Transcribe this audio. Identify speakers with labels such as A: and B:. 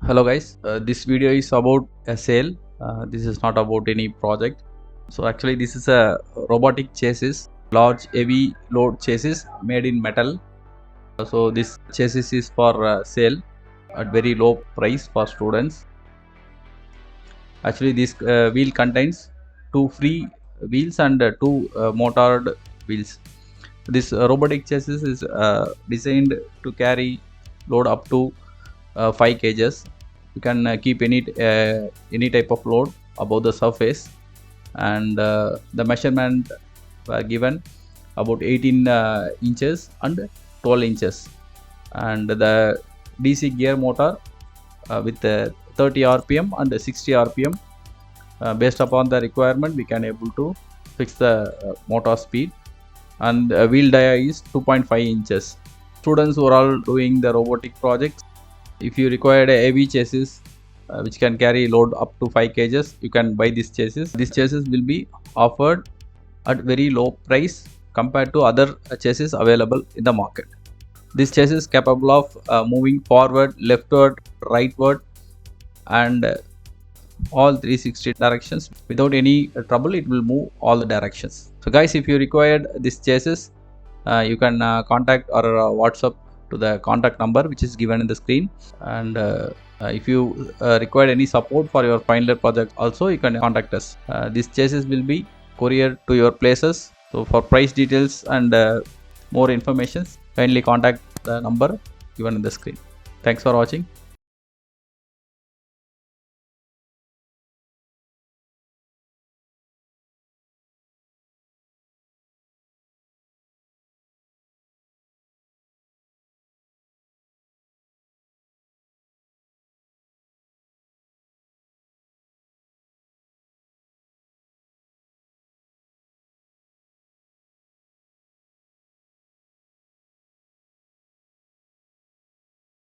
A: Hello guys, this video is about a sale. This is not about any project. So actually this is a robotic chassis, large heavy load chassis made in metal. So this chassis is for sale at very low price for students. Actually this wheel contains two free wheels and two motored wheels. This robotic chassis is designed to carry load up to 5 kgs. You can keep any type of load above the surface, and the measurement were given about 18 inches and 12 inches, and the DC gear motor with 30 rpm and 60 rpm. Based upon the requirement, we can able to fix the motor speed, and wheel dia is 2.5 inches. Students who are all doing the robotic projects, if you require a heavy chassis which can carry load up to 5 kgs, you can buy this chassis. This chassis will be offered at very low price compared to other chassis available in the market. This chassis is capable of moving forward, leftward, rightward, and all 360 directions without any trouble. It will move all the directions. So guys, if you required this chassis, you can contact or WhatsApp to the contact number which is given in the screen, and if you require any support for your final project also, you can contact us. This chassis will be couriered to your places. So for price details and more information, kindly contact the number given in the screen. Thanks for watching.